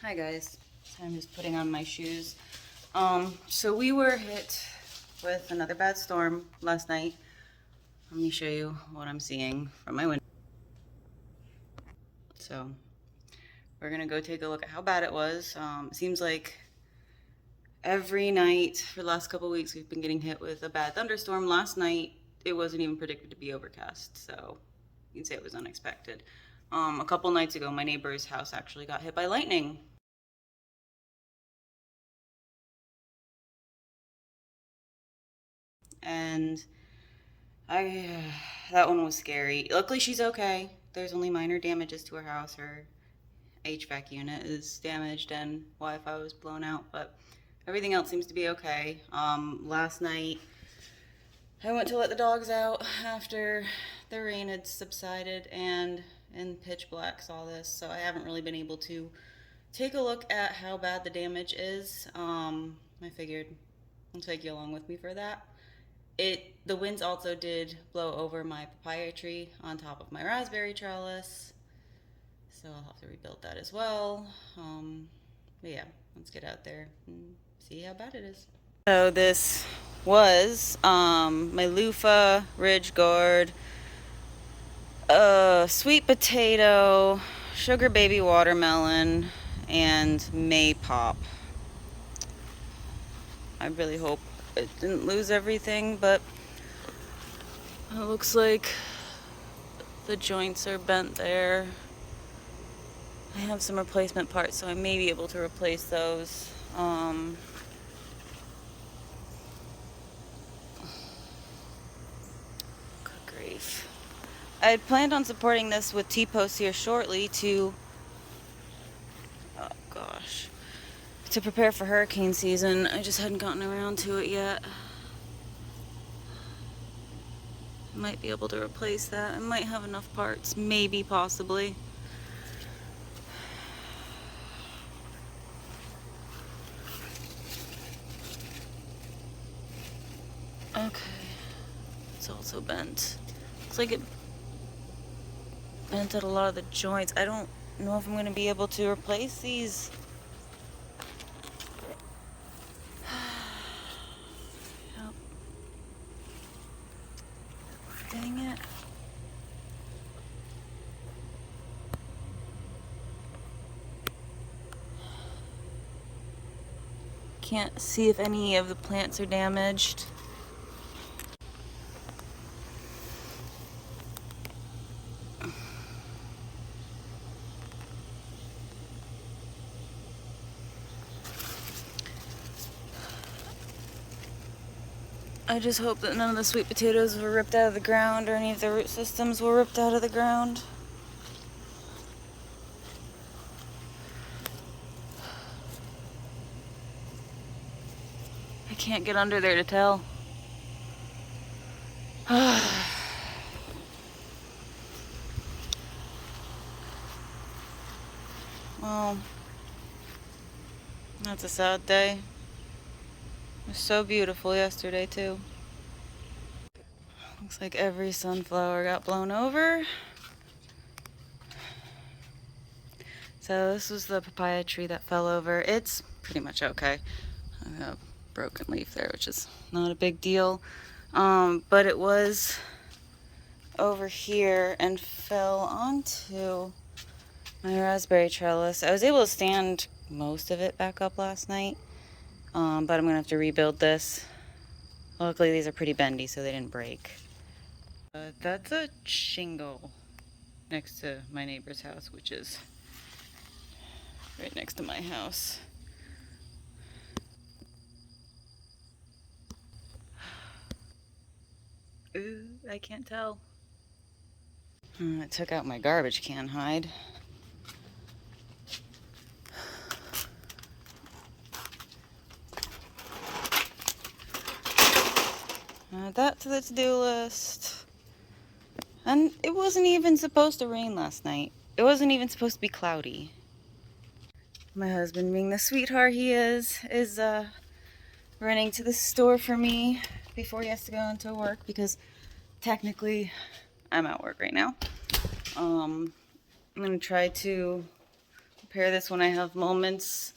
Hi guys, so I'm just putting on my shoes. So we were hit with another bad storm last night. Let me show you what I'm seeing from my window. So we're gonna go take a look at how bad it was. It seems like every night for the last couple weeks we've been getting hit with a bad thunderstorm. Last night it wasn't even predicted to be overcast, so you can say it was unexpected. A couple nights ago, my neighbor's house actually got hit by lightning. And that one was scary. Luckily, she's okay. There's only minor damages to her house. Her HVAC unit is damaged and Wi-Fi was blown out, but everything else seems to be okay. Last night, I went to let the dogs out after the rain had subsided and in pitch black saw this, so I haven't really been able to take a look at how bad the damage is. I figured I'll take you along with me for that. The winds also did blow over my papaya tree on top of my raspberry trellis, so I'll have to rebuild that as well. But yeah, let's get out there and see how bad it is. So this was my loofah, ridge gourd, sweet potato, sugar baby watermelon, and maypop. I really hope it didn't lose everything, but it looks like the joints are bent there. I have some replacement parts, so I may be able to replace those. Good grief. I had planned on supporting this with T-posts here shortly to, oh gosh, to prepare for hurricane season. I just hadn't gotten around to it yet. Might be able to replace that. I might have enough parts, maybe, possibly. Okay, it's also bent. Looks like it bent at a lot of the joints. I don't know if I'm going to be able to replace these. Yep. Dang it. Can't see if any of the plants are damaged. I just hope that none of the sweet potatoes were ripped out of the ground or any of the root systems were ripped out of the ground. I can't get under there to tell. Well, that's a sad day. It was so beautiful yesterday too. Looks like every sunflower got blown over. So this was the papaya tree that fell over. It's pretty much okay. I got a broken leaf there, which is not a big deal. But it was over here and fell onto my raspberry trellis. I was able to stand most of it back up last night, but I'm gonna have to rebuild this. Luckily these are pretty bendy, so they didn't break. That's a shingle next to my neighbor's house, which is right next to my house. Ooh, I can't tell. I took out my garbage can hide. Add that to the to-do list. And it wasn't even supposed to rain last night. It wasn't even supposed to be cloudy. My husband, being the sweetheart he is running to the store for me before he has to go into work, because technically I'm at work right now. I'm gonna try to repair this when I have moments.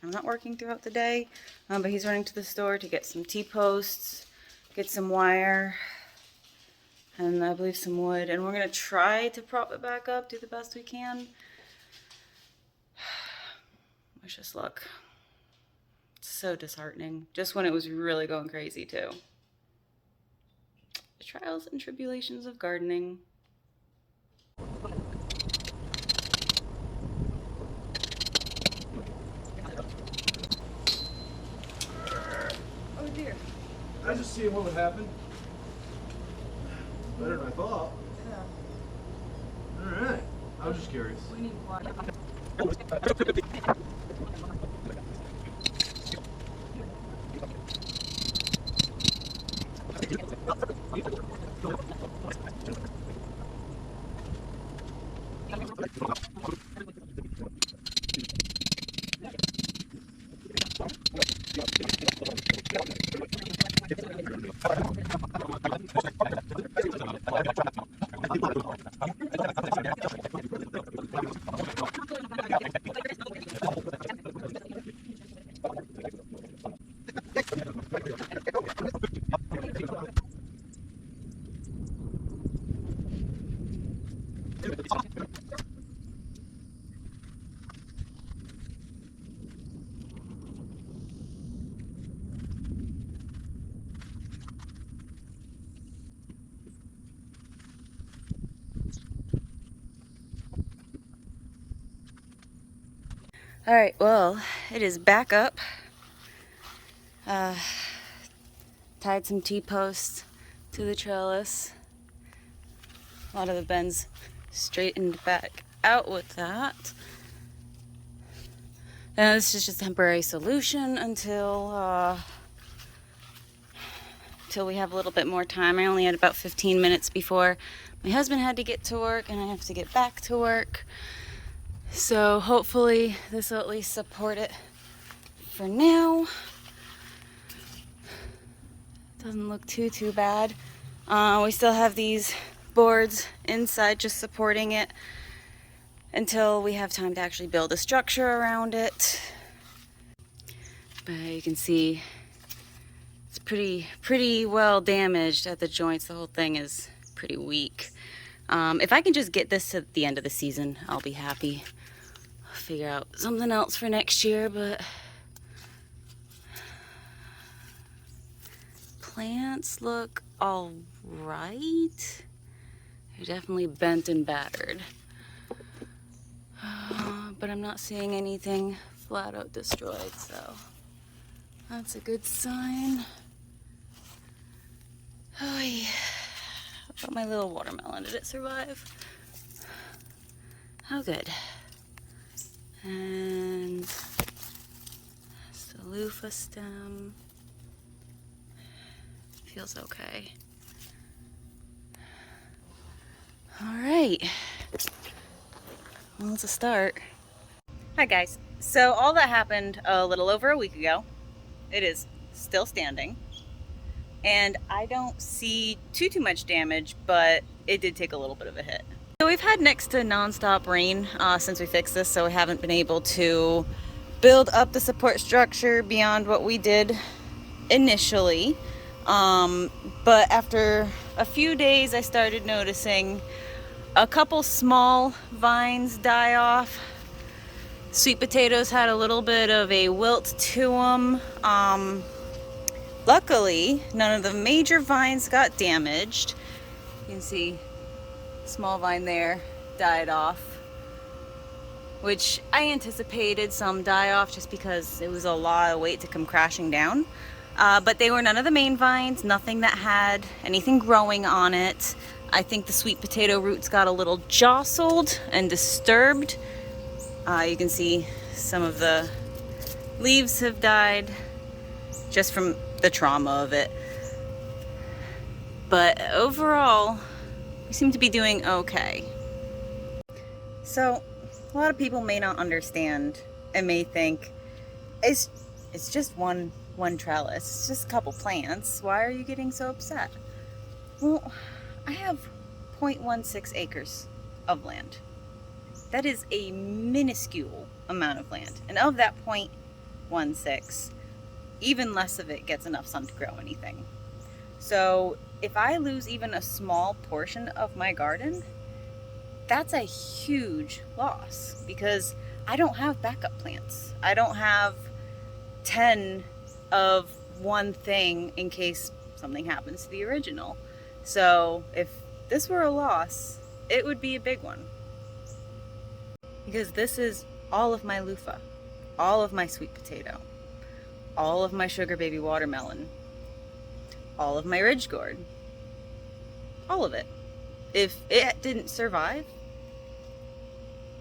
I'm not working throughout the day, but he's running to the store to get some T-posts, get some wire, and I believe some wood, and we're going to try to prop it back up, do the best we can. Wish us luck. It's so disheartening, just when it was really going crazy too. The trials and tribulations of gardening. Oh dear. I was just seeing what would happen. Better than I thought. Yeah. Alright. I was just curious. We need water. All right, well, it is back up. Tied some T-posts to the trellis. A lot of the bends straightened back out with that. And this is just a temporary solution until we have a little bit more time. I only had about 15 minutes before my husband had to get to work and I have to get back to work. So hopefully this will at least support it for now. Doesn't look too bad. We still have these boards inside just supporting it until we have time to actually build a structure around it. But you can see it's pretty well damaged at the joints. The whole thing is pretty weak. If I can just get this to the end of the season, I'll be happy. I'll figure out something else for next year, but plants look all right. They're definitely bent and battered. But I'm not seeing anything flat out destroyed, so that's a good sign. Oh yeah. How about my little watermelon? Did it survive? Oh, good. And it's the loofah stem. Feels okay. All right. Well, it's a start. Hi guys. So all that happened a little over a week ago. It is still standing. And I don't see too much damage, but it did take a little bit of a hit. So we've had next to nonstop rain since we fixed this, so we haven't been able to build up the support structure beyond what we did initially. But after a few days, I started noticing a couple small vines die off. Sweet potatoes had a little bit of a wilt to them. Luckily, none of the major vines got damaged. You can see small vine there died off, which I anticipated some die off just because it was a lot of weight to come crashing down. But they were none of the main vines, nothing that had anything growing on it. I think the sweet potato roots got a little jostled and disturbed. You can see some of the leaves have died just from the trauma of it. But overall, we seem to be doing okay. So, a lot of people may not understand and may think, it's just one trellis, it's just a couple plants. Why are you getting so upset? Well, I have 0.16 acres of land. That is a minuscule amount of land. And of that 0.16, even less of it gets enough sun to grow anything. So if I lose even a small portion of my garden, that's a huge loss because I don't have backup plants. I don't have 10 of one thing in case something happens to the original. So if this were a loss, it would be a big one. Because this is all of my loofah, all of my sweet potato, all of my sugar baby watermelon, all of my ridge gourd, all of it. If it didn't survive,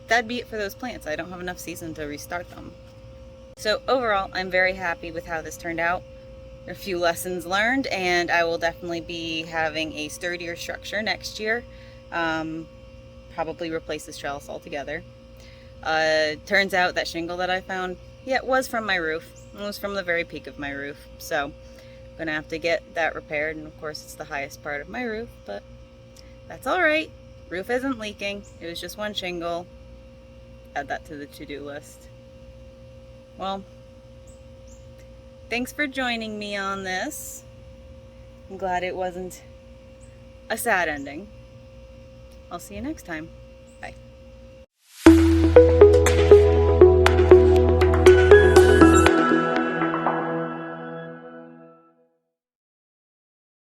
that'd be it for those plants. I don't have enough season to restart them. So overall, I'm very happy with how this turned out. There are a few lessons learned, and I will definitely be having a sturdier structure next year. Probably replace this trellis altogether. Turns out that shingle that I found, yeah, it was from my roof. It was from the very peak of my roof. So I'm gonna have to get that repaired, and of course it's the highest part of my roof, but that's all right. Roof isn't leaking. It was just one shingle. Add that to the to-do list. Well, thanks for joining me on this. I'm glad it wasn't a sad ending. I'll see you next time.